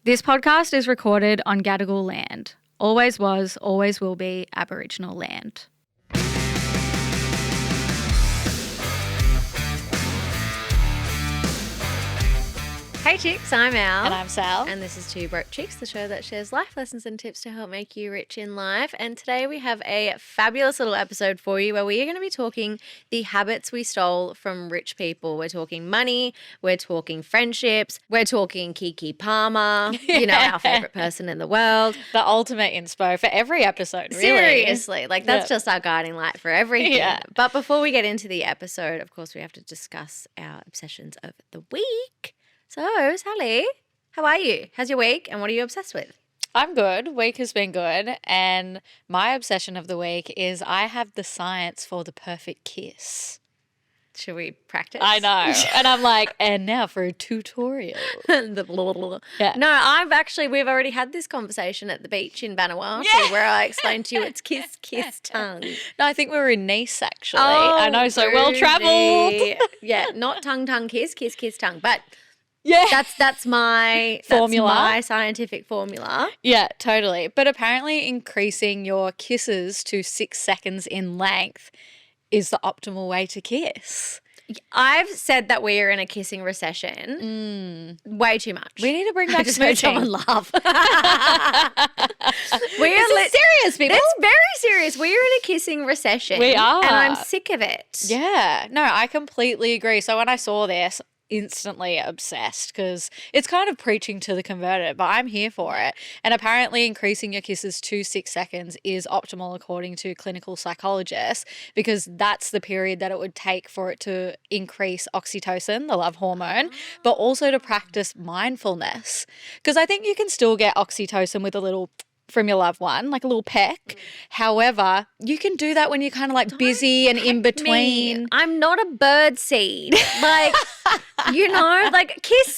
This podcast is recorded on Gadigal land. Always was, always will be Aboriginal land. Hey chicks, I'm Al. And I'm Sal. And this is Two Broke Chicks, the show that shares life lessons and tips to help make you rich in life. And today we have a fabulous little episode for you where we are going to be talking the habits we stole from rich people. We're talking money, we're talking friendships, we're talking Kiki Palmer, our favourite person in the world. The ultimate inspo for every episode, really. Seriously, that's just our guiding light for everything. Yeah. But before we get into the episode, of course, we have to discuss our obsessions of the week. So, Sally, how are you? How's your week and what are you obsessed with? I'm good. Week has been good. And my obsession of the week is I have the science for the perfect kiss. Should we practice? I know. And I'm like, and now for a tutorial. Yeah. No, we've already had this conversation at the beach in Vanuatu where I explained to you it's kiss, kiss, tongue. No, I think we were in Nice, actually. Oh, I know, so well travelled. Yeah, not tongue, kiss, kiss, kiss, tongue. But yeah, that's my formula. That's my scientific formula. Yeah, totally. But apparently increasing your kisses to 6 seconds in length is the optimal way to kiss. I've said that we are in a kissing recession. Way too much. We need to bring back smooching. someone laugh. Serious, people. It's very serious. We are in a kissing recession. We are. And I'm sick of it. Yeah. No, I completely agree. So when I saw this, instantly obsessed because it's kind of preaching to the converted, but I'm here for it. And apparently increasing your kisses to 6 seconds is optimal according to clinical psychologists because that's the period that it would take for it to increase oxytocin, the love hormone, but also to practice mindfulness. Because I think you can still get oxytocin with a little from your loved one, like a little peck. However, you can do that when you're kind of like busy and in between. Me. I'm not a bird seed. Kiss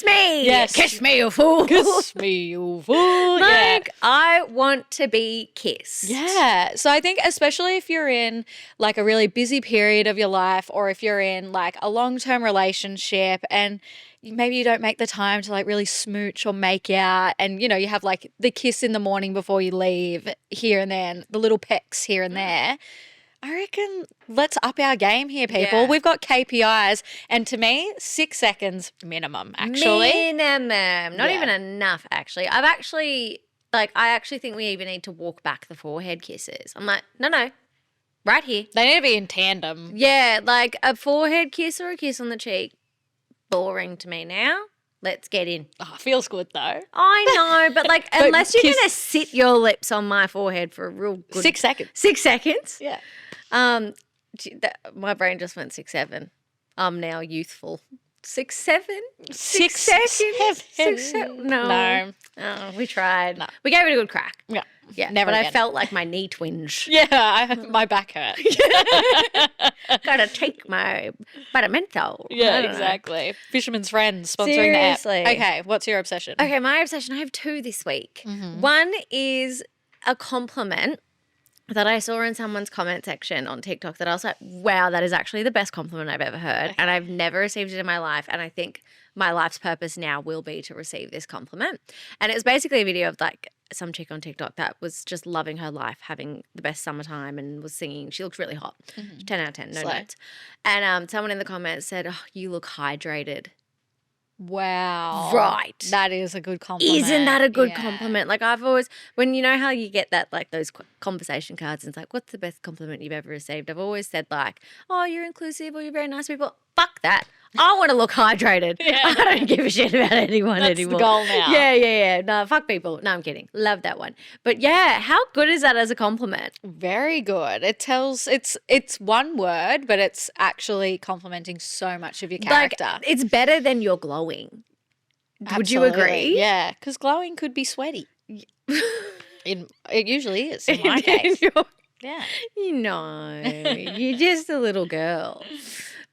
me. Yes. Kiss me, you fool. Kiss me, you fool. I want to be kissed. Yeah. So I think especially if you're in like a really busy period of your life or if you're in like a long-term relationship and maybe you don't make the time to like really smooch or make out and, you have like the kiss in the morning before you leave here and there and the little pecks here and there. I reckon let's up our game here, people. Yeah. We've got KPIs and to me, 6 seconds minimum, actually. Minimum. Not even enough, actually. I actually think we even need to walk back the forehead kisses. I'm like, no, right here. They need to be in tandem. Yeah, like a forehead kiss or a kiss on the cheek. Boring to me now. Let's get in. Oh, feels good though. I know, but unless you're going to sit your lips on my forehead for a real good 6 seconds. 6 seconds. Yeah. My brain just went 6, 7. I'm now youthful. 6, 7? 6 seconds? seconds. 6, 7? No. No. Oh, we tried. No. We gave it a good crack. Yeah. Yeah, Never but again. I felt like my knee twinge. Yeah, my back hurt. Gotta take my Menthol. Yeah, exactly. Fisherman's Friends sponsoring Seriously. the app. Okay, what's your obsession? Okay, my obsession, I have 2 this week. Mm-hmm. One is a compliment that I saw in someone's comment section on TikTok that I was like, wow, that is actually the best compliment I've ever heard. And I've never received it in my life. And I think my life's purpose now will be to receive this compliment. And it was basically a video of like some chick on TikTok that was just loving her life, having the best summertime and was singing. She looked really hot. 10 out of 10, no notes. And someone in the comments said, oh, you look hydrated. Wow. Right. That is a good compliment. Isn't that a good compliment? Like I've always, when you know how you get that, like those conversation cards and it's like, what's the best compliment you've ever received? I've always said like, oh, you're inclusive or you're very nice people. Fuck that. I want to look hydrated. Yeah. I don't give a shit about anyone That's anymore. the goal now. Yeah. No, fuck people. No, I'm kidding. Love that one. But yeah, how good is that as a compliment? Very good. It tells, it's one word, but it's actually complimenting so much of your character. Like, it's better than you're glowing. Would you agree? Yeah, because glowing could be sweaty. It usually is in my case. Yeah. You're just a little girl.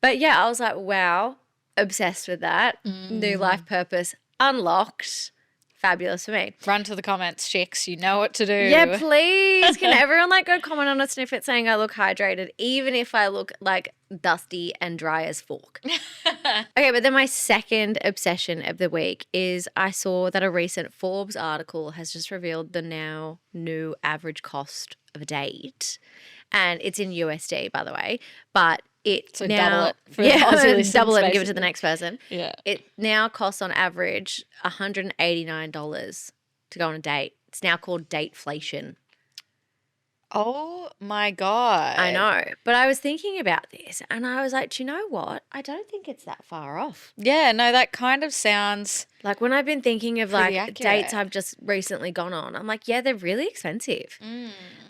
But yeah, I was like, wow, obsessed with that. New life purpose unlocked. fabulous for me. Run to the comments, chicks. You know what to do. Yeah, please. Can everyone like go comment on a snippet saying I look hydrated, even if I look like dusty and dry as fork? Okay, but then my second obsession of the week is I saw that a recent Forbes article has just revealed the now new average cost of a date. And it's in USD, by the way, but it So now double it for the Aussie listeners, double it and give it to basically. the next person. Yeah. It now costs on average $189 to go on a date. It's now called dateflation. Oh my God. I know, but I was thinking about this and I was like, do you know what? I don't think it's that far off. Yeah, no, that kind of sounds Like when I've been thinking of pretty like accurate. dates I've just recently gone on, I'm like, yeah, they're really expensive.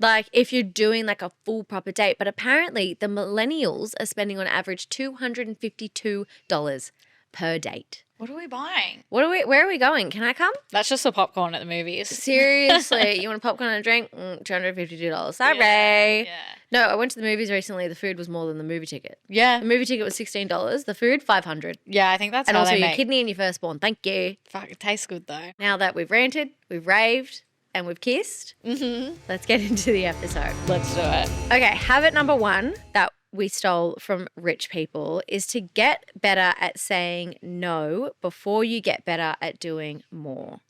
Like if you're doing like a full proper date, but apparently the millennials are spending on average $252 per date. What are we buying? Where are we going? Can I come? That's just the popcorn at the movies. Seriously, you want a popcorn and a drink? $252. Sorry. Yeah. No, I went to the movies recently. The food was more than the movie ticket. Yeah. The movie ticket was $16. The food, $500. Yeah, I think that's And how also they your make. kidney and your firstborn. Thank you. Fuck, it tastes good though. Now that we've ranted, we've raved, and we've kissed, let's get into the episode. Let's do it. Okay, habit number 1 that we stole from rich people is to get better at saying no before you get better at doing more.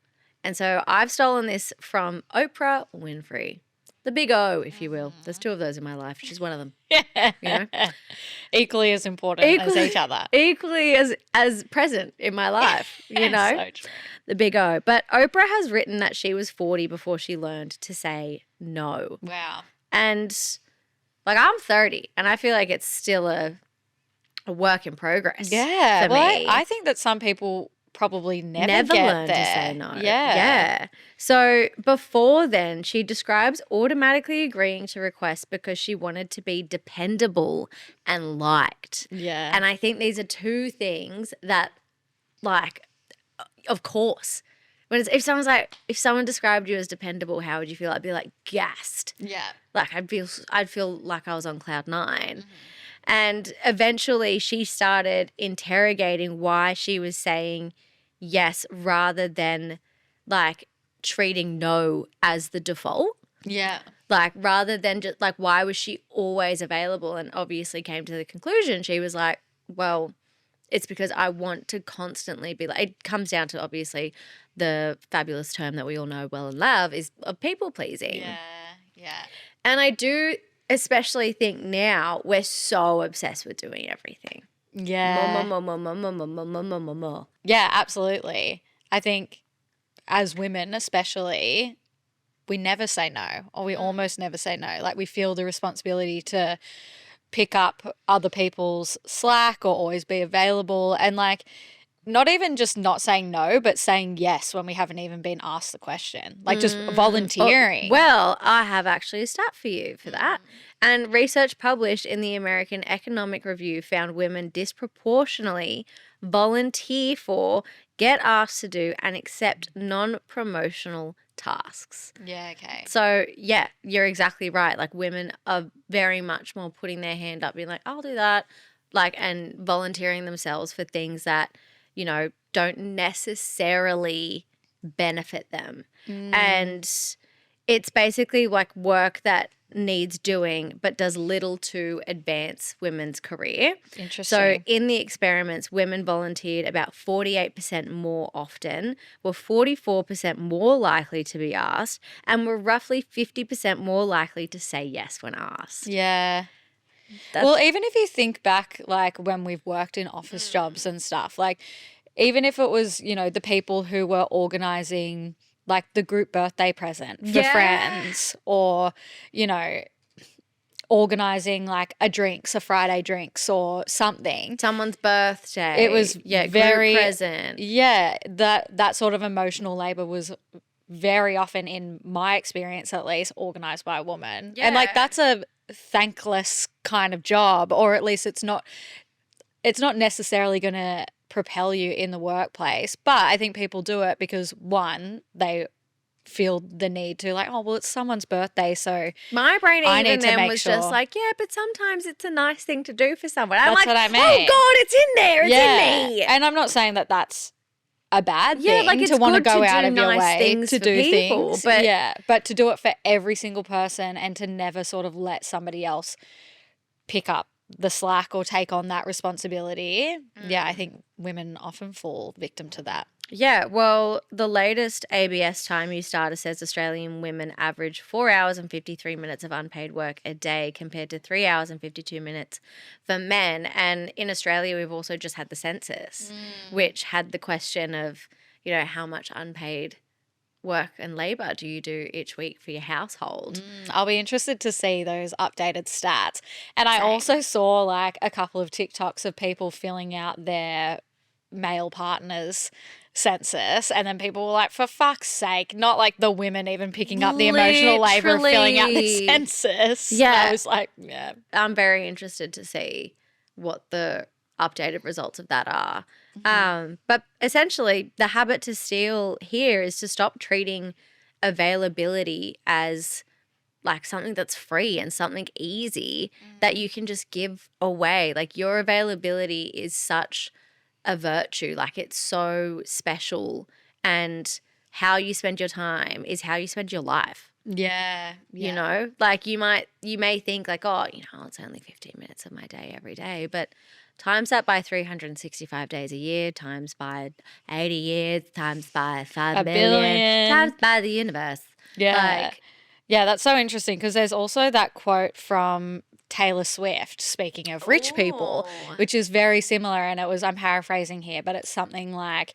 And so I've stolen this from Oprah Winfrey. The big O, if you will. There's 2 of those in my life. She's one of them. You know? Equally as important as each other. Equally as present in my life, you know? So true. The big O. But Oprah has written that she was 40 before she learned to say no. Wow. And like I'm 30 and I feel like it's still a work in progress. Yeah. For Well, me. I think that some people probably never Never get learn there. to say no. Yeah. Yeah. So before then, she describes automatically agreeing to requests because she wanted to be dependable and liked. Yeah. And I think these are 2 things that, like, of course, if someone described you as dependable, how would you feel? I'd be like gassed. yeah. Like I'd feel like I was on cloud 9. And eventually she started interrogating why she was saying yes rather than like treating no as the default. Yeah. Like rather than just like why was she always available, and obviously came to the conclusion she was like, well, it's because I want to constantly be like, it comes down to obviously the fabulous term that we all know well and love is people pleasing. Yeah. Yeah. And I do especially think now we're so obsessed with doing everything. Yeah. More. Yeah, absolutely. I think as women especially, we never say no, or we almost never say no. Like we feel the responsibility to pick up other people's slack or always be available, and like not even just not saying no, but saying yes when we haven't even been asked the question. Like just volunteering. Well, I have actually a stat for you for that. And research published in the American Economic Review found women disproportionately volunteer for, get asked to do, and accept non-promotional tasks. Yeah, okay. So, yeah, you're exactly right. Like women are very much more putting their hand up, being like, I'll do that, like, and volunteering themselves for things that, you know, don't necessarily benefit them. And it's basically like work that needs doing but does little to advance women's career. Interesting. So in the experiments, women volunteered about 48% more often, were 44% more likely to be asked, and were roughly 50% more likely to say yes when asked. Yeah. That's- Well, even if you think back, like when we've worked in office jobs and stuff, like even if it was, you know, the people who were organizing like the group birthday present for Yeah. friends, or, you know, organizing like a Friday drinks or something. Someone's birthday. It was group very present. Yeah, that sort of emotional labor was very often, in my experience at least, organized by a woman. And like Yeah. that's a thankless kind of job, or at least it's not necessarily going to propel you in the workplace. But I think people do it because, one, they feel the need to, like, oh, well, it's someone's birthday, so My brain I even need to then make was just sure. like, yeah, but sometimes it's a nice thing to do for someone. I'm That's like, what I oh mean. God, it's in there. It's in me. And I'm not saying that that's a bad Yeah, thing like, it's to want to good to go out do of your nice way things to for do people, things. but- yeah, but to do it for every single person and to never sort of let somebody else pick up the slack or take on that responsibility. Yeah, I think women often fall victim to that. Yeah, well, the latest ABS Time Use data says Australian women average 4 hours and 53 minutes of unpaid work a day compared to 3 hours and 52 minutes for men. And in Australia, we've also just had the census, which had the question of, how much unpaid work and labour do you do each week for your household? I'll be interested to see those updated stats. And I Same. also saw like a couple of TikToks of people filling out their male partners census, and then people were like, for fuck's sake, not like the women even picking up the emotional labor of filling out the Literally. census. And Yeah. I was like, yeah. I'm very interested to see what the updated results of that are. But essentially, the habit to steal here is to stop treating availability as like something that's free and something easy that you can just give away. Like, your availability is such a virtue. Like, it's so special, and how you spend your time is how you spend your life. Yeah. Like, you may think like, oh, it's only 15 minutes of my day every day, but times that by 365 days a year, times by 80 years, times by 5 million, billion. times by the universe. Yeah. Like, Yeah, that's so interesting because there's also that quote from Taylor Swift, speaking of rich people, which is very similar. And I'm paraphrasing here, but it's something like,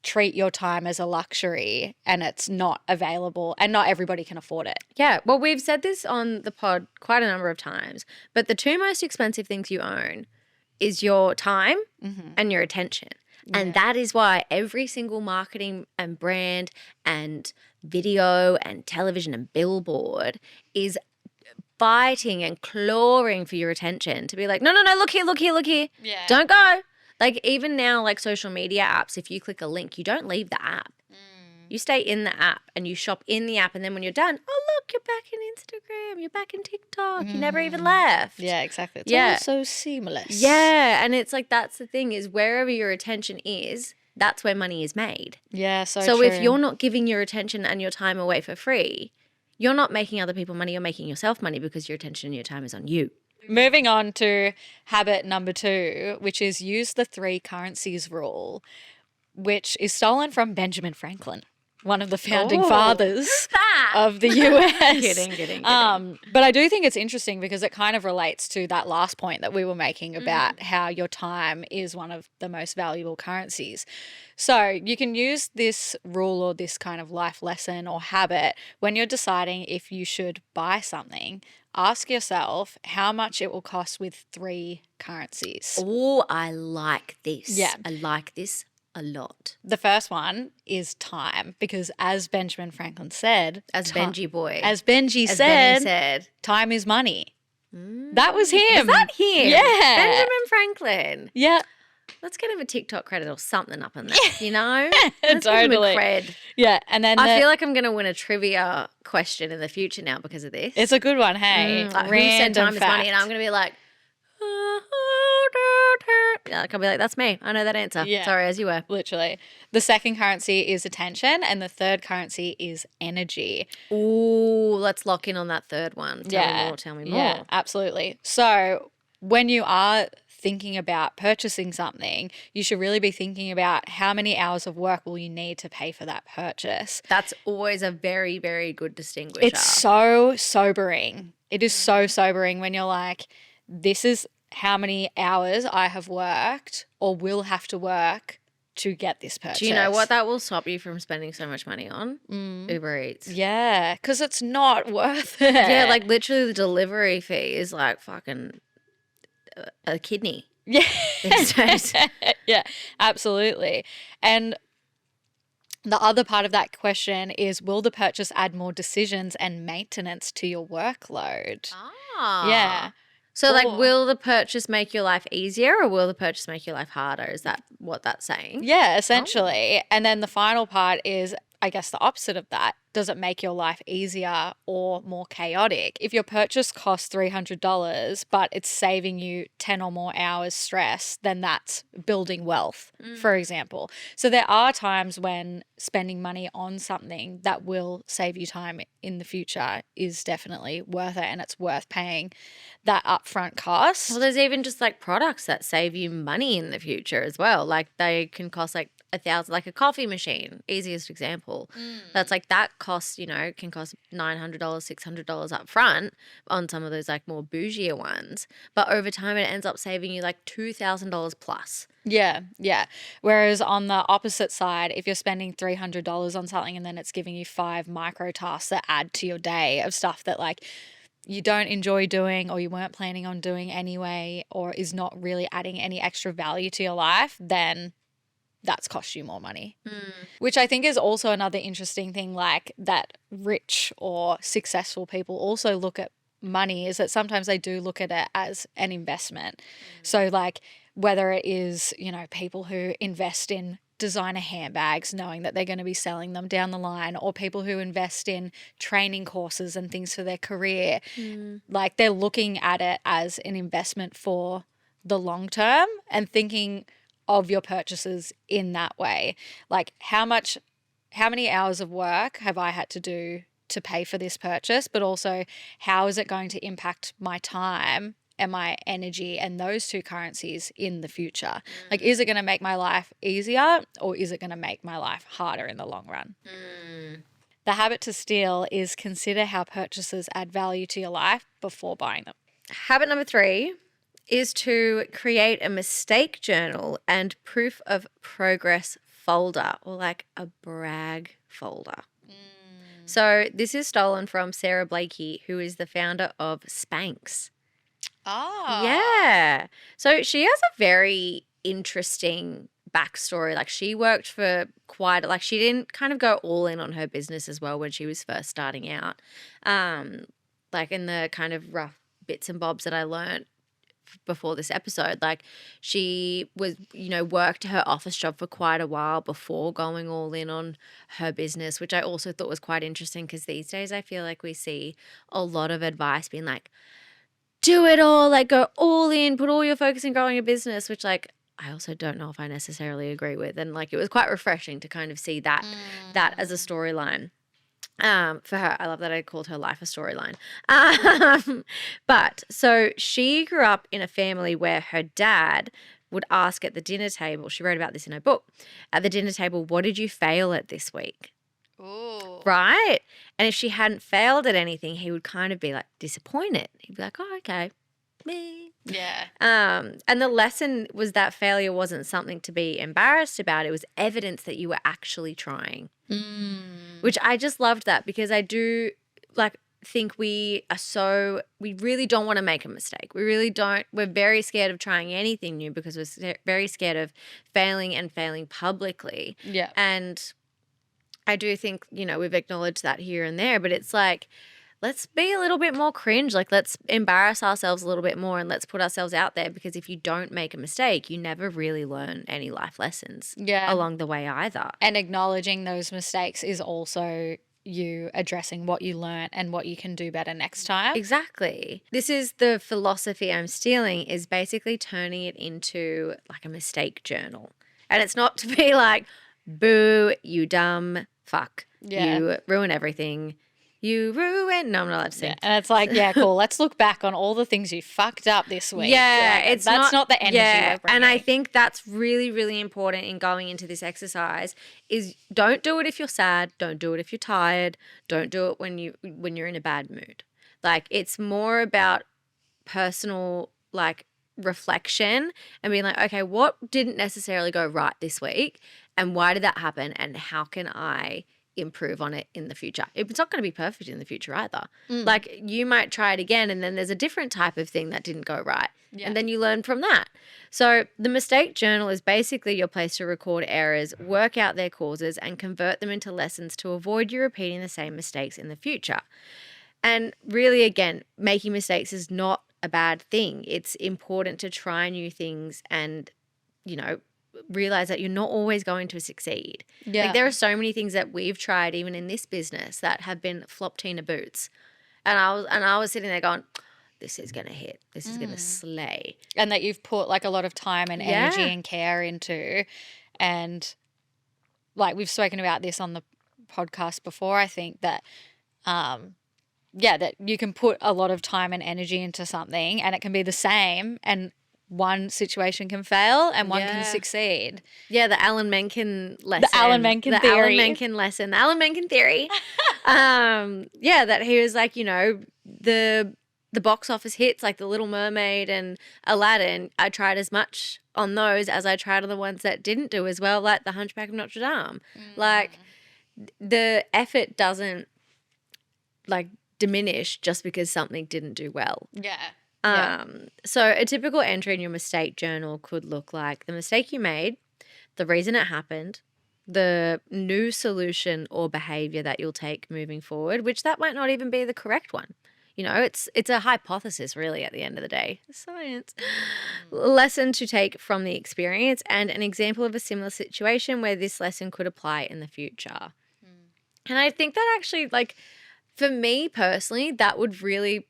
treat your time as a luxury and it's not available and not everybody can afford it. yeah, well, we've said this on the pod quite a number of times, but the two most expensive things you own is your time and your attention. And that is why every single marketing and brand and video and television and billboard is fighting and clawing for your attention to be like, no, look here. Yeah. Don't go. Like, even now, like social media apps, if you click a link, you don't leave the app. You stay in the app and you shop in the app. And then when you're done, oh, look, you're back in Instagram. You're back in TikTok. You never even left. Yeah, exactly. It's Yeah. all so seamless. Yeah. And it's like, that's the thing, is wherever your attention is, that's where money is made. Yeah, so So true. if you're not giving your attention and your time away for free, you're not making other people money. You're making yourself money because your attention and your time is on you. Moving on to habit number 2, which is use the 3 currencies rule, which is stolen from Benjamin Franklin, one of the founding fathers of the US. Kidding. But I do think it's interesting because it kind of relates to that last point that we were making about how your time is one of the most valuable currencies. So you can use this rule or this kind of life lesson or habit when you're deciding if you should buy something. Ask yourself how much it will cost with 3 currencies. Oh, I like this. Yeah. I like this a lot. The first one is time, because as Benjamin Franklin said, As Benji boy. as Benji As said, Benny said. time is money. That was him. Is that him? Yeah. Benjamin Franklin. Yeah. Let's get him a TikTok credit or something up on that, Let's give him a Totally. cred. Yeah. And then I feel like I'm going to win a trivia question in the future now because of this. it's a good one, hey. Like, who said Random time is money? And I'm going to be like, I'll be like, that's me. I know that answer. Yeah. Sorry, as you were. Literally. The second currency is attention and the third currency is energy. Ooh, let's lock in on that third one. Tell me more. Yeah, absolutely. So when you are thinking about purchasing something, you should really be thinking about how many hours of work will you need to pay for that purchase. That's always a very, very good distinguisher. It's so sobering. It is so sobering when you're like, this is how many hours I have worked or will have to work to get this purchase. Do you know what that will stop you from spending so much money on? Uber Eats. Yeah, because it's not worth it. Yeah, like literally the delivery fee is like fucking a kidney. Yeah. These days. Yeah, absolutely. And the other part of that question is, will the purchase add more decisions and maintenance to your workload? Ah. Yeah. So, like, Or- will the purchase make your life easier or will the purchase make your life harder? Is that what that's saying? Yeah, essentially. And then the final part is, I guess the opposite of that, does it make your life easier or more chaotic? If your purchase costs $300, but it's saving you 10 or more hours stress, then that's building wealth, for example. So there are times when spending money on something that will save you time in the future is definitely worth it, and it's worth paying that upfront cost. Well, there's even just like products that save you money in the future as well. Like they can cost like $1,000, like a coffee machine, easiest example. That's like that costs, can cost $900, $600 up front on some of those like more bougier ones. But over time, it ends up saving you like $2,000 plus. Yeah, yeah. Whereas on the opposite side, if you're spending $300 on something and then it's giving you 5 micro tasks that add to your day of stuff that like you don't enjoy doing or you weren't planning on doing anyway, or is not really adding any extra value to your life, then that's cost you more money. Which I think is also another interesting thing, like that rich or successful people also look at money, is that sometimes they do look at it as an investment. So like whether it is, people who invest in designer handbags knowing that they're going to be selling them down the line, or people who invest in training courses and things for their career, like they're looking at it as an investment for the long term and thinking of your purchases in that way. Like how many hours of work have I had to do to pay for this purchase, but also how is it going to impact my time and my energy and those two currencies in the future? Like, is it going to make my life easier or is it going to make my life harder in the long run? The habit to steal is consider how purchases add value to your life before buying them. Habit number 3 is to create a mistake journal and proof of progress folder, or like a brag folder. So this is stolen from Sarah Blakey, who is the founder of Spanx. Oh. Yeah. So she has a very interesting backstory. Like she worked for she didn't kind of go all in on her business as well when she was first starting out. Like in the kind of rough bits and bobs that I learned before this episode, like she was, worked her office job for quite a while before going all in on her business, which I also thought was quite interesting because these days I feel like we see a lot of advice being like, do it all, like go all in, put all your focus in growing a business, which like I also don't know if I necessarily agree with. And like it was quite refreshing to kind of see that as a storyline. For her, I love that I called her life a storyline. But so she grew up in a family where her dad would ask at the dinner table, she wrote about this in her book, at the dinner table, what did you fail at this week? Ooh. Right? And if she hadn't failed at anything, he would kind of be like disappointed. He'd be like, oh, okay. Me. Yeah. And the lesson was that failure wasn't something to be embarrassed about. It was evidence that you were actually trying. Which I just loved that, because I do think we really don't want to make a mistake. We really don't. We're very scared of trying anything new because we're very scared of failing and failing publicly. Yeah. And I do think, we've acknowledged that here and there, but it's like, let's be a little bit more cringe. Like, let's embarrass ourselves a little bit more and let's put ourselves out there, because if you don't make a mistake, you never really learn any life lessons along the way either. And acknowledging those mistakes is also you addressing what you learned and what you can do better next time. Exactly. This is the philosophy I'm stealing, is basically turning it into like a mistake journal. And it's not to be like, boo, you dumb fuck. Yeah. You ruin everything. You ruin. No, I'm not allowed to sing. Yeah. And it's like, yeah, cool. Let's look back on all the things you fucked up this week. Yeah, like, that's not the energy we're bringing. And I think that's really, really important in going into this exercise. Is don't do it if you're sad. Don't do it if you're tired. Don't do it when you're in a bad mood. Like, it's more about personal reflection and being like, okay, what didn't necessarily go right this week, and why did that happen, and how can I improve on it in the future? It's not going to be perfect in the future either. Like, you might try it again and then there's a different type of thing that didn't go right. Yeah. And then you learn from that. So the mistake journal is basically your place to record errors, work out their causes, and convert them into lessons to avoid you repeating the same mistakes in the future. And really, again, making mistakes is not a bad thing. It's important to try new things and, realize that you're not always going to succeed. Yeah. Like there are so many things that we've tried even in this business that have been flop Tina boots. And I was sitting there going, this is going to hit. This is going to slay. And that you've put like a lot of time and energy Yeah. and care into. And like we've spoken about this on the podcast before, I think that that you can put a lot of time and energy into something and it can be the same and one situation can fail and one can succeed. Yeah, the Alan Menken lesson. The Alan Menken theory. The Alan Menken lesson. The Alan Menken theory. That he was like, the box office hits like The Little Mermaid and Aladdin, I tried as much on those as I tried on the ones that didn't do as well, like The Hunchback of Notre Dame. Like the effort doesn't like diminish just because something didn't do well. Yeah. So a typical entry in your mistake journal could look like the mistake you made, the reason it happened, the new solution or behavior that you'll take moving forward, which that might not even be the correct one. It's a hypothesis really at the end of the day. Science. Lesson to take from the experience and an example of a similar situation where this lesson could apply in the future. And I think that actually, like, for me personally, that would really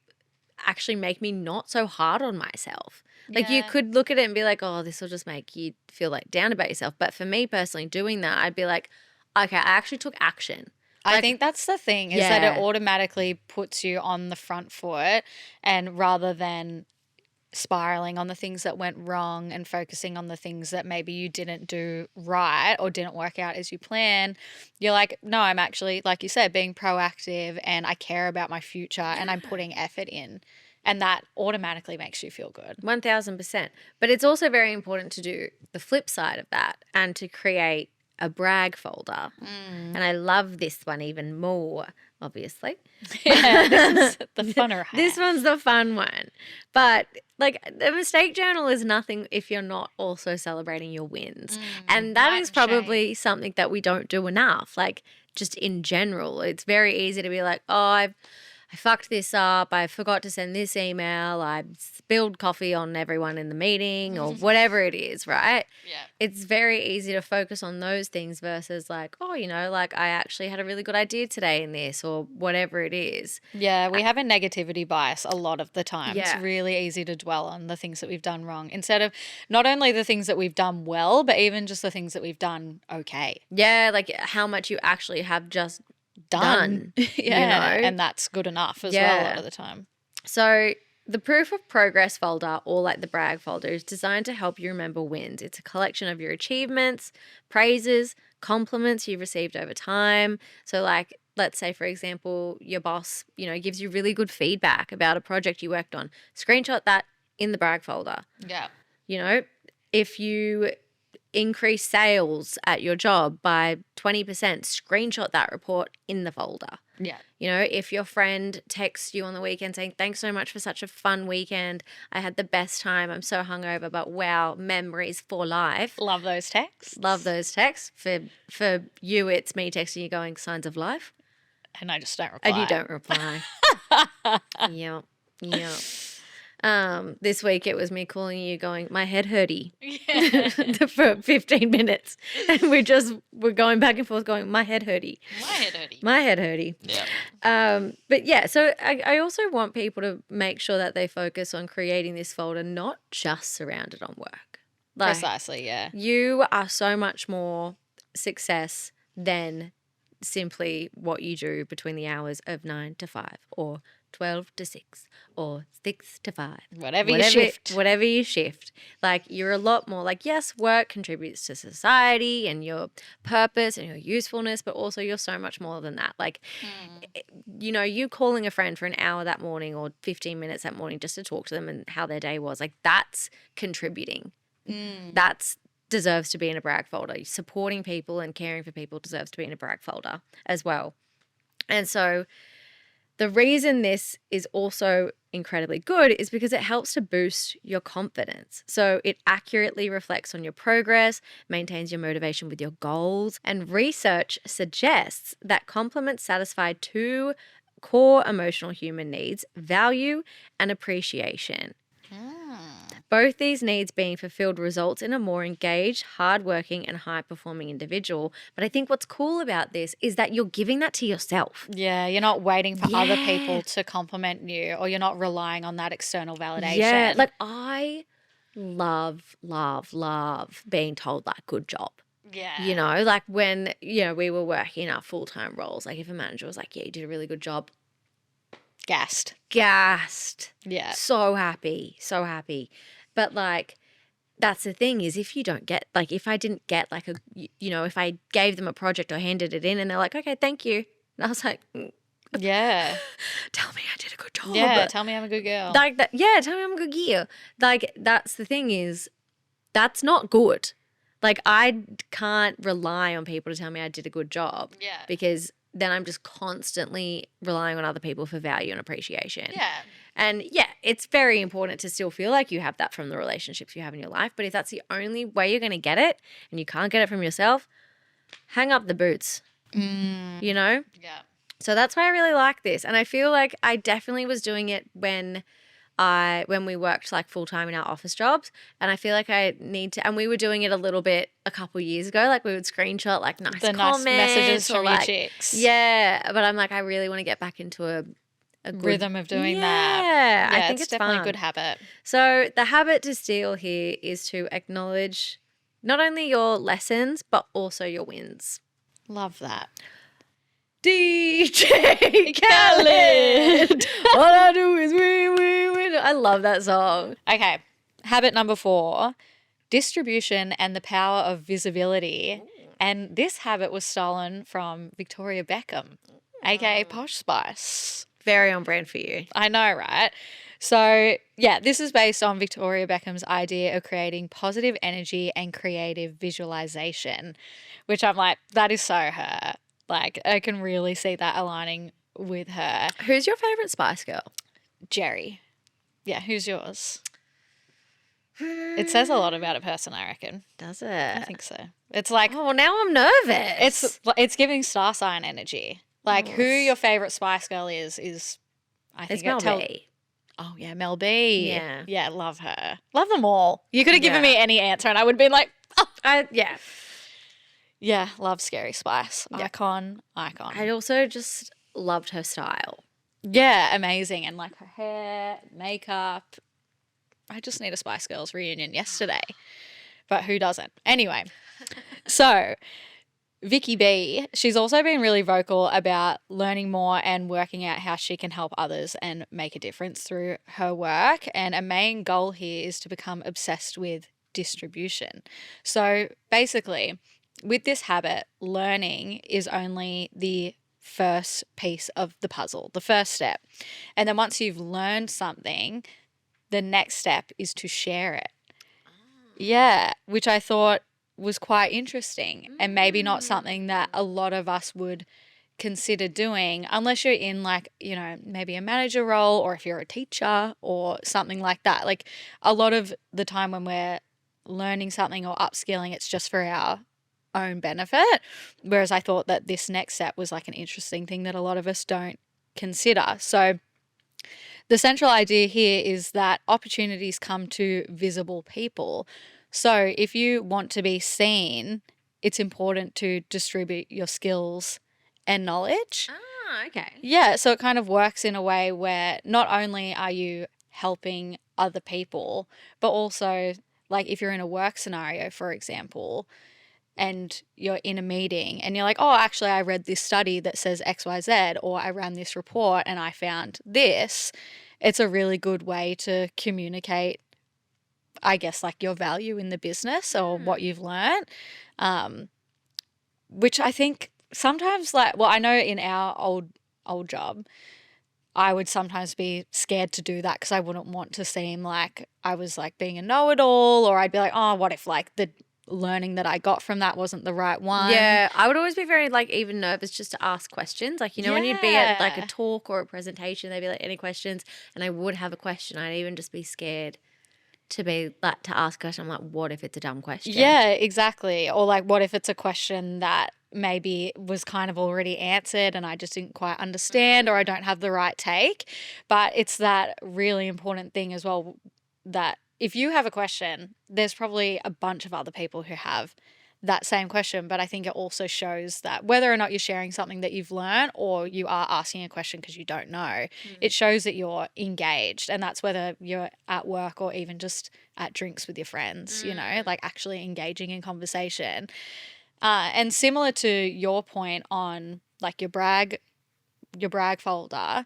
actually make me not so hard on myself. Like you could look at it and be like, oh, this will just make you feel like down about yourself. But for me personally, doing that, I'd be like, okay, I actually took action. I think that's the thing is that it automatically puts you on the front foot and rather than spiraling on the things that went wrong and focusing on the things that maybe you didn't do right or didn't work out as you planned, you're like, no, I'm actually, like you said, being proactive and I care about my future and I'm putting effort in. And that automatically makes you feel good. 1000%. But it's also very important to do the flip side of that and to create a brag folder. And I love this one even more, obviously. Yeah, this is the funner half. This one's the fun one. But like the mistake journal is nothing if you're not also celebrating your wins. And that is probably something that we don't do enough. Like just in general, it's very easy to be like, oh, I fucked this up. I forgot to send this email. I spilled coffee on everyone in the meeting or whatever it is, right? Yeah. It's very easy to focus on those things versus like, oh, like I actually had a really good idea today in this or whatever it is. Yeah, we have a negativity bias a lot of the time. Yeah. It's really easy to dwell on the things that we've done wrong instead of not only the things that we've done well, but even just the things that we've done okay. Yeah, like how much you actually have just done. Yeah, and that's good enough as well a lot of the time. So the proof of progress folder or like the brag folder is designed to help you remember wins. It's a collection of your achievements, praises, compliments you've received over time. So like, let's say, for example, your boss, gives you really good feedback about a project you worked on. Screenshot that in the brag folder. Yeah. If you increase sales at your job by 20%, screenshot that report in the folder. Yeah. If your friend texts you on the weekend saying, thanks so much for such a fun weekend. I had the best time. I'm so hungover, but wow, memories for life. Love those texts. Love those texts. For you, it's me texting you going, signs of life. And I just don't reply. And you don't reply. Yep. This week it was me calling you going, my head hurty for 15 minutes. And we're going back and forth going, my head hurty. My head hurty. Yeah. But yeah, so I also want people to make sure that they focus on creating this folder, not just surrounded on work. Like, precisely, yeah. You are so much more success than simply what you do between the hours of 9 to 5 or 12 to 6 or 6 to 5. Whatever you shift. Like you're a lot more like, yes, work contributes to society and your purpose and your usefulness, but also you're so much more than that. Like, you calling a friend for an hour that morning or 15 minutes that morning just to talk to them and how their day was, like that's contributing. That's deserves to be in a brag folder. Supporting people and caring for people deserves to be in a brag folder as well. And so the reason this is also incredibly good is because it helps to boost your confidence. So it accurately reflects on your progress, maintains your motivation with your goals, and research suggests that compliments satisfy two core emotional human needs, value and appreciation. Both these needs being fulfilled results in a more engaged, hardworking, and high-performing individual. But I think what's cool about this is that you're giving that to yourself. Yeah, you're not waiting for other Yeah. people to compliment you, or you're not relying on that external validation. Yeah, like I love, love, love being told like good job. yeah. You know, like when, we were working our full-time roles, like if a manager was like, yeah, you did a really good job, Gassed. gassed, Yeah. so happy, so happy. But like, that's the thing is if you don't get, like if I didn't get like if I gave them a project or handed it in and they're like, okay, thank you. And I was like, Yeah. tell me I did a good job. Yeah. Tell me I'm a good girl. Like that, yeah, tell me I'm a good gear. Like that's the thing is that's not good. Like I can't rely on people to tell me I did a good job. Yeah. Because then I'm just constantly relying on other people for value and appreciation. Yeah. And yeah, it's very important to still feel like you have that from the relationships you have in your life. But if that's the only way you're going to get it and you can't get it from yourself, hang up the boots, you know? Yeah. So that's why I really like this. And I feel like I definitely was doing it when we worked like full time in our office jobs. And I feel like I need to, and we were doing it a little bit a couple years ago. Like we would screenshot like nice comments messages or from like, your chicks. yeah. But I'm like, I really want to get back into a good Rhythm of doing that. Yeah, I think it's it's definitely fun. a good habit. So the habit to steal here is to acknowledge not only your lessons, but also your wins. Love that. DJ Khaled. All I do is win, win, win. I love that song. Okay. Habit number 4, distribution and the power of visibility. And this habit was stolen from Victoria Beckham, aka Posh Spice. Very on brand for you. I know, right? So, yeah, this is based on Victoria Beckham's idea of creating positive energy and creative visualization, which I'm like, that is so her. Like, I can really see that aligning with her. Who's your favourite Spice Girl? Jerry. Yeah, who's yours? It says a lot about a person, I reckon. Does it? I think so. It's like, Oh, now I'm nervous. it's giving star sign energy. Like, who your favorite Spice Girl is I think It's Mel B. Oh, yeah, Mel B. Yeah. Yeah, love her. Love them all. You could have given Yeah. me any answer and I would have been like, oh. Yeah. Yeah, love Scary Spice. Yeah. Icon. I also just loved her style. Yeah, amazing. And like her hair, makeup. I just need a Spice Girls reunion yesterday. But who doesn't? Anyway, so Vicky B, she's also been really vocal about learning more and working out how she can help others and make a difference through her work. And a main goal here is to become obsessed with distribution. So basically, with this habit, learning is only the first piece of the puzzle, the first step. And then once you've learned something, the next step is to share it. Yeah, which I thought was quite interesting and maybe not something that a lot of us would consider doing unless you're in like, maybe a manager role or if you're a teacher or something like that. Like a lot of the time when we're learning something or upskilling, it's just for our own benefit. Whereas I thought that this next step was like an interesting thing that a lot of us don't consider. So the central idea here is that opportunities come to visible people. So if you want to be seen, it's important to distribute your skills and knowledge. Ah, okay. Yeah, so it kind of works in a way where not only are you helping other people, but also like if you're in a work scenario, for example, and you're in a meeting and you're like, oh, actually, I read this study that says XYZ, or I ran this report and I found this. It's a really good way to communicate, I guess, like your value in the business or what you've learned, which I think sometimes I know in our old job, I would sometimes be scared to do that because I wouldn't want to seem like I was like being a know-it-all, or I'd be like, oh, what if like the learning that I got from that wasn't the right one? Yeah, I would always be very like even nervous just to ask questions. Like, when you'd be at like a talk or a presentation, they'd be like, any questions? And I would have a question. I'd even just be scared to be like to ask a question. I'm like, what if it's a dumb question? Yeah, exactly. Or like, what if it's a question that maybe was kind of already answered and I just didn't quite understand, or I don't have the right take. But it's that really important thing as well that if you have a question, there's probably a bunch of other people who have that same question. But I think it also shows that whether or not you're sharing something that you've learned or you are asking a question because you don't know, it shows that you're engaged. And that's whether you're at work or even just at drinks with your friends, you know, like actually engaging in conversation. And similar to your point on like your brag folder,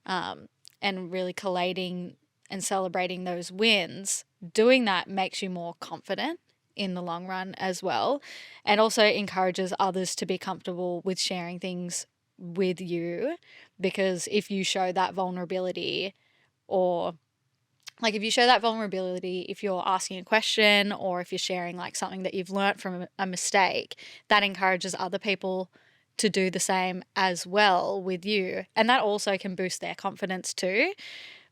and really collating and celebrating those wins, doing that makes you more confident in the long run as well, and also encourages others to be comfortable with sharing things with you, because if you show that vulnerability, or like if you show that vulnerability, if you're asking a question or if you're sharing like something that you've learnt from a mistake, that encourages other people to do the same as well with you. And that also can boost their confidence too,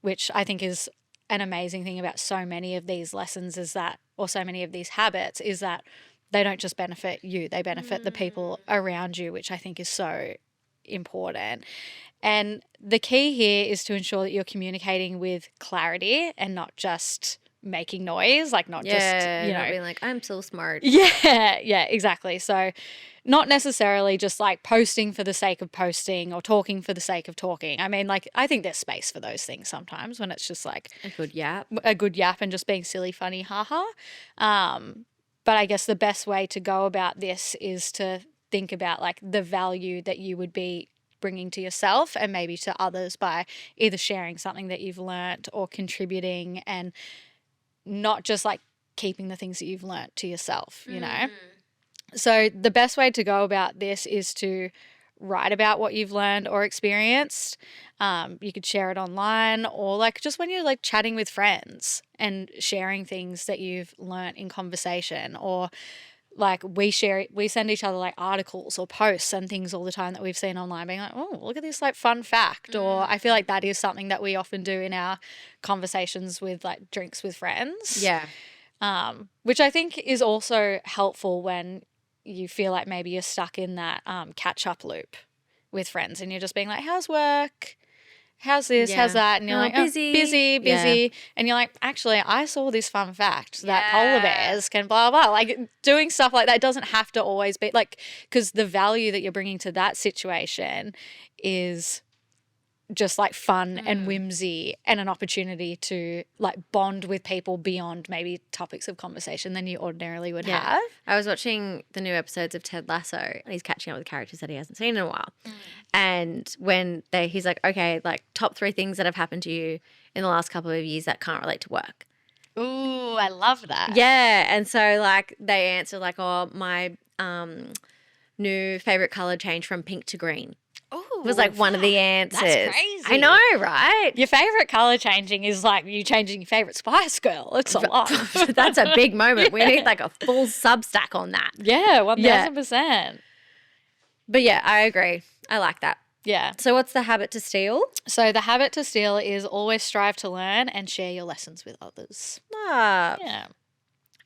which I think is an amazing thing about so many of these lessons, is that, or so many of these habits, is that they don't just benefit you, they benefit the people around you, which I think is so important. And the key here is to ensure that you're communicating with clarity and not just making noise, like not just, you know, not being like, I'm so smart. Yeah, exactly. So not necessarily just like posting for the sake of posting or talking for the sake of talking. I mean, like, I think there's space for those things sometimes when it's just like A good yap. and just being silly, funny, haha. But I guess the best way to go about this is to think about like the value that you would be bringing to yourself and maybe to others by either sharing something that you've learnt or contributing, and not just like keeping the things that you've learnt to yourself, you know? So the best way to go about this is to write about what you've learned or experienced. You could share it online, or like just when you're like chatting with friends and sharing things that you've learnt in conversation, or like we send each other like articles or posts and things all the time that we've seen online, being like, oh, look at this like fun fact. Or I feel like that is something that we often do in our conversations with like drinks with friends. Yeah. Which I think is also helpful when you feel like maybe you're stuck in that catch-up loop with friends and you're just being like, how's work? How's this? How's that? And you're like, busy. Yeah. And you're like, actually, I saw this fun fact that polar bears can blah, blah. Like doing stuff like that doesn't have to always be like, because the value that you're bringing to that situation is just like fun and whimsy and an opportunity to like bond with people beyond maybe topics of conversation than you ordinarily would have. I was watching the new episodes of Ted Lasso and he's catching up with characters that he hasn't seen in a while. And when he's like, okay, like top 3 things that have happened to you in the last couple of years that can't relate to work. Ooh, I love that. Yeah. And so like they answer like, oh, my new favorite color changed from pink to green. Ooh, Was like one of the answers. That's crazy. I know, right? Your favorite color changing is like you changing your favorite Spice Girl. It's a lot. That's a big moment. We need like a full Substack on that. Yeah, 1000%. But yeah, I agree. I like that. Yeah. So what's the habit to steal? So the habit to steal is always strive to learn and share your lessons with others. Yeah.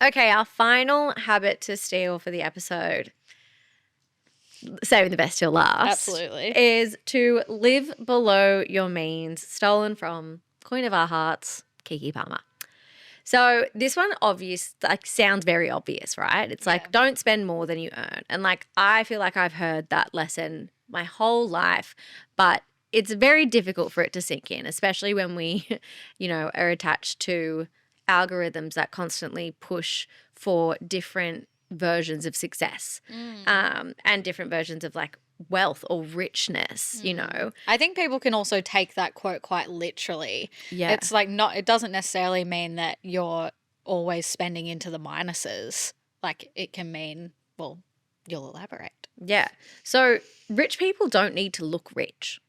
Okay, our final habit to steal for the episode, saving the best till last. Absolutely. Is to live below your means, stolen from Queen of Our Hearts, Keke Palmer. So this one sounds very obvious, right? It's like, don't spend more than you earn. And like, I feel like I've heard that lesson my whole life, but it's very difficult for it to sink in, especially when we, are attached to algorithms that constantly push for different versions of success and different versions of like wealth or richness, I think people can also take that quote quite literally. Yeah. It's like it doesn't necessarily mean that you're always spending into the minuses. Like it can mean, well, you'll elaborate. Yeah. So rich people don't need to look rich.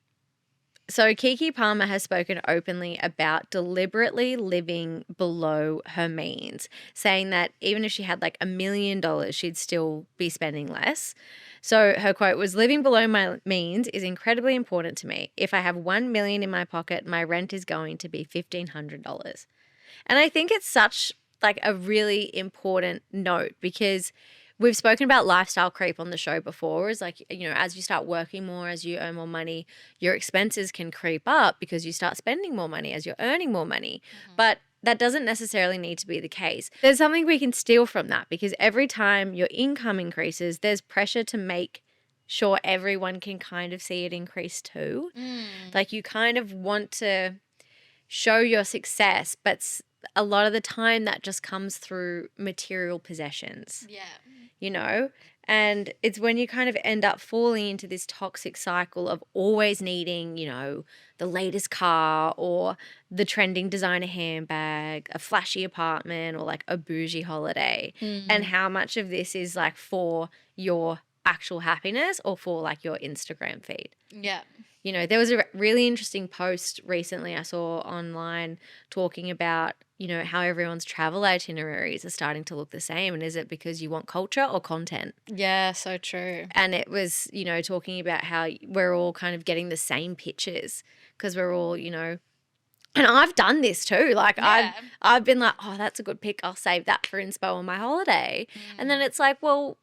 So Keke Palmer has spoken openly about deliberately living below her means, saying that even if she had like $1 million, she'd still be spending less. So her quote was, living below my means is incredibly important to me. If I have $1 million in my pocket, my rent is going to be $1,500. And I think it's such like a really important note, because we've spoken about lifestyle creep on the show before. Is like, as you start working more, as you earn more money, your expenses can creep up because you start spending more money as you're earning more money. But that doesn't necessarily need to be the case. There's something we can steal from that, because every time your income increases, there's pressure to make sure everyone can kind of see it increase too. Like, you kind of want to show your success, but a lot of the time that just comes through material possessions. Yeah. You know? And it's when you kind of end up falling into this toxic cycle of always needing, you know, the latest car or the trending designer handbag, a flashy apartment, or like a bougie holiday. And how much of this is like for your actual happiness or for like your Instagram feed. Yeah. You know, there was a really interesting post recently I saw online talking about, you know, how everyone's travel itineraries are starting to look the same. And is it because you want culture or content? Yeah, so true. And it was, you know, talking about how we're all kind of getting the same pictures because we're all, you know, and I've done this too. Like, I've been like, oh, that's a good pic. I'll save that for inspo on my holiday. And then it's like, well,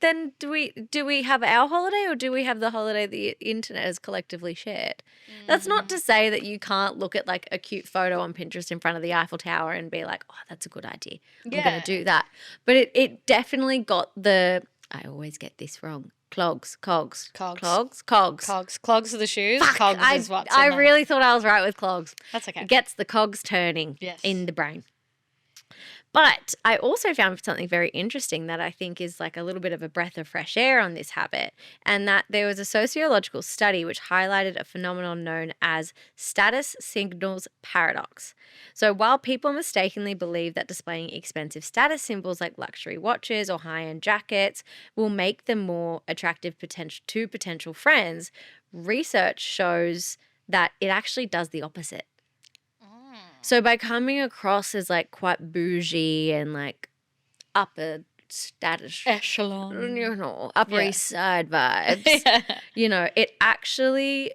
then do we have our holiday, or do we have the holiday the internet has collectively shared? That's not to say that you can't look at like a cute photo on Pinterest in front of the Eiffel Tower and be like, oh, that's a good idea. I'm going to do that. But it definitely got I always get this wrong. Cogs are the shoes. Fuck, Cogs is what's I in there. really thought I was right with clogs. That's okay. It gets the cogs turning in the brain. But I also found something very interesting that I think is like a little bit of a breath of fresh air on this habit, and that there was a sociological study which highlighted a phenomenon known as status signals paradox. So while people mistakenly believe that displaying expensive status symbols like luxury watches or high-end jackets will make them more attractive to potential friends, research shows that it actually does the opposite. So by coming across as like quite bougie and like upper status echelon, you know, Upper East Side vibes, you know, it actually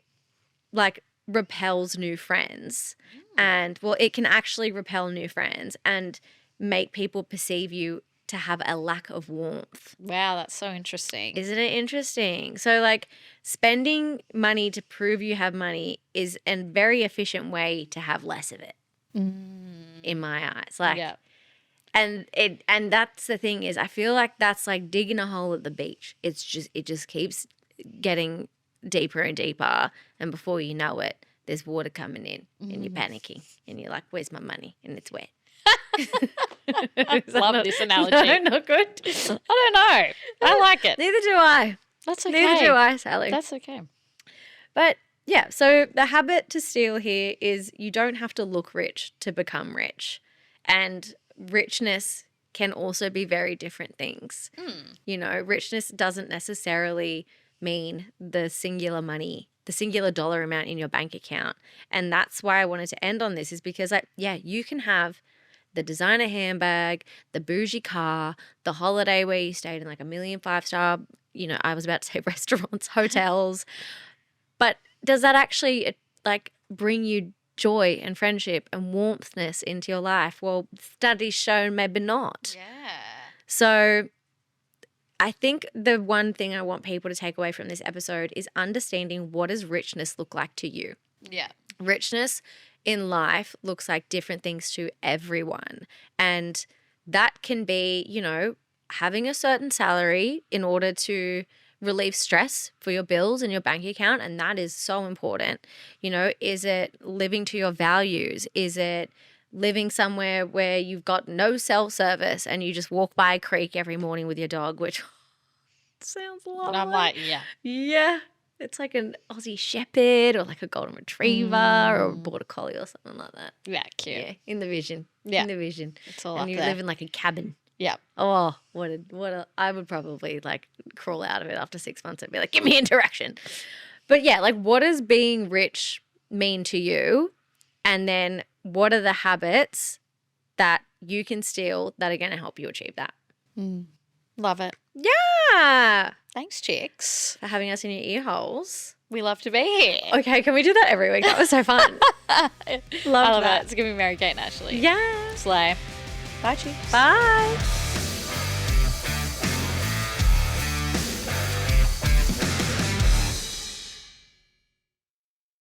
like repels new friends. And well, it can actually repel new friends and make people perceive you to have a lack of warmth. Wow, that's so interesting. Isn't it interesting? So like spending money to prove you have money is a very efficient way to have less of it. In my eyes, like, and that's the thing is, I feel like that's like digging a hole at the beach. It just keeps getting deeper and deeper, and before you know it, there's water coming in, and you're panicking, and you're like, "Where's my money?" And it's wet. Love this analogy. No, not good. I don't know. I like it. Neither do I. That's okay. Neither do I, Sally. That's okay. But yeah, so the habit to steal here is you don't have to look rich to become rich. And richness can also be very different things. You know, richness doesn't necessarily mean the singular money, the singular dollar amount in your bank account. And that's why I wanted to end on this, is because, like, yeah, you can have the designer handbag, the bougie car, the holiday where you stayed in like a million 5-star, you know, I was about to say restaurants, hotels. But does that actually like bring you joy and friendship and warmthness into your life? Well, studies show maybe not. Yeah. So I think the one thing I want people to take away from this episode is understanding, what does richness look like to you? Yeah. Richness in life looks like different things to everyone. And that can be, you know, having a certain salary in order to relieve stress for your bills and your bank account, and that is so important. You know, is it living to your values? Is it living somewhere where you've got no cell service and you just walk by a creek every morning with your dog, which sounds a lot. And I'm like, yeah, it's like an Aussie Shepherd or like a Golden Retriever or a Border Collie or something like that. Yeah, cute. Yeah, in the vision. Yeah. In the vision. It's all and up you there. live in like a cabin. Yeah. Oh, I would probably like crawl out of it after 6 months and be like, give me interaction. But yeah, like, what does being rich mean to you? And then what are the habits that you can steal that are going to help you achieve that? Love it. Yeah. Thanks, chicks. For having us in your ear holes. We love to be here. Okay, can we do that every week? That was so fun. I love that. it. It's giving me Mary Kate and Ashley. Yeah. Slay. Bye, chicks. Bye.